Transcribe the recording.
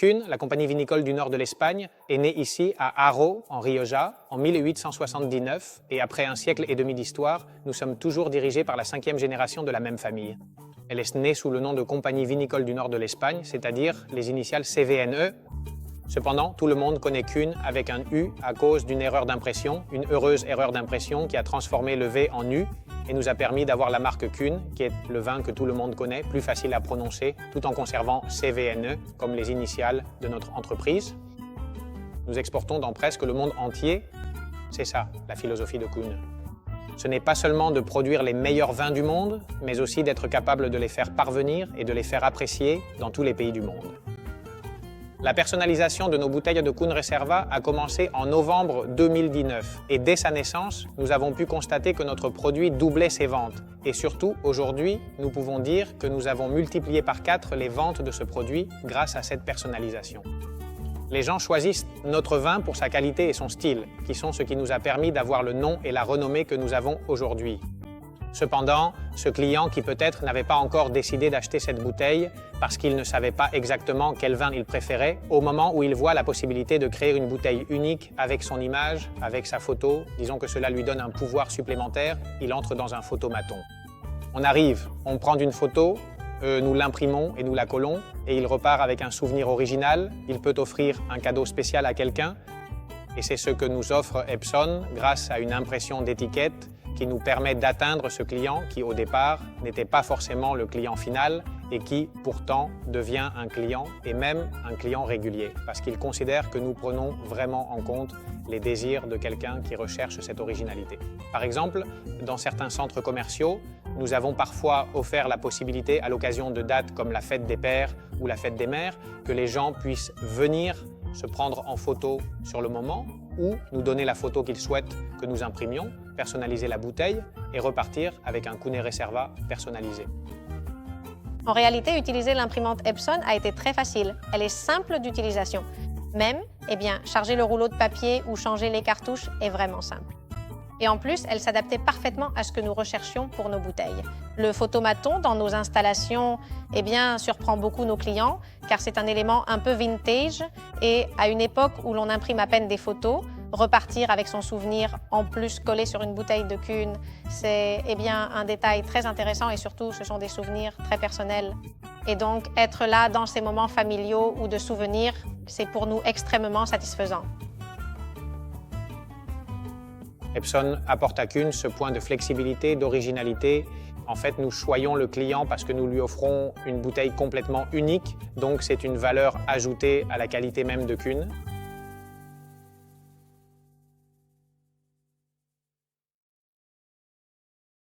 Kuhn, la compagnie vinicole du nord de l'Espagne, est née ici à Haro, en Rioja, en 1879, et après un siècle et demi d'histoire, nous sommes toujours dirigés par la 5e génération de la même famille. Elle est née sous le nom de Compagnie vinicole du nord de l'Espagne, c'est-à-dire les initiales CVNE. Cependant, tout le monde connaît Kuhn avec un U à cause d'une erreur d'impression, une heureuse erreur d'impression qui a transformé le V en U et nous a permis d'avoir la marque Kuhn, qui est le vin que tout le monde connaît, plus facile à prononcer, tout en conservant CVNE comme les initiales de notre entreprise. Nous exportons dans presque le monde entier. C'est ça, la philosophie de Kuhn. Ce n'est pas seulement de produire les meilleurs vins du monde, mais aussi d'être capable de les faire parvenir et de les faire apprécier dans tous les pays du monde. La personnalisation de nos bouteilles de Kuhn Reserva a commencé en novembre 2019 et dès sa naissance, nous avons pu constater que notre produit doublait ses ventes. Et surtout, aujourd'hui, nous pouvons dire que nous avons multiplié par 4 les ventes de ce produit grâce à cette personnalisation. Les gens choisissent notre vin pour sa qualité et son style, qui sont ce qui nous a permis d'avoir le nom et la renommée que nous avons aujourd'hui. Cependant, ce client qui peut-être n'avait pas encore décidé d'acheter cette bouteille parce qu'il ne savait pas exactement quel vin il préférait, au moment où il voit la possibilité de créer une bouteille unique avec son image, avec sa photo, disons que cela lui donne un pouvoir supplémentaire, il entre dans un photomaton. On arrive, on prend une photo, nous l'imprimons et nous la collons, et il repart avec un souvenir original, il peut offrir un cadeau spécial à quelqu'un, et c'est ce que nous offre Epson grâce à une impression d'étiquette qui nous permet d'atteindre ce client qui, au départ, n'était pas forcément le client final et qui, pourtant, devient un client et même un client régulier parce qu'il considère que nous prenons vraiment en compte les désirs de quelqu'un qui recherche cette originalité. Par exemple, dans certains centres commerciaux, nous avons parfois offert la possibilité, à l'occasion de dates comme la fête des pères ou la fête des mères, que les gens puissent venir se prendre en photo sur le moment ou nous donner la photo qu'ils souhaitent que nous imprimions, personnaliser la bouteille et repartir avec un Kuhn Reserva personnalisé. En réalité, utiliser l'imprimante Epson a été très facile. Elle est simple d'utilisation. Même, charger le rouleau de papier ou changer les cartouches est vraiment simple. Et en plus, elle s'adaptait parfaitement à ce que nous recherchions pour nos bouteilles. Le photomaton dans nos installations surprend beaucoup nos clients car c'est un élément un peu vintage et à une époque où l'on imprime à peine des photos, repartir avec son souvenir en plus collé sur une bouteille de Kuhn, c'est un détail très intéressant et surtout ce sont des souvenirs très personnels. Et donc être là dans ces moments familiaux ou de souvenirs, c'est pour nous extrêmement satisfaisant. Epson apporte à Kuhn ce point de flexibilité, d'originalité. En fait, nous choyons le client parce que nous lui offrons une bouteille complètement unique, donc c'est une valeur ajoutée à la qualité même de Kuhn.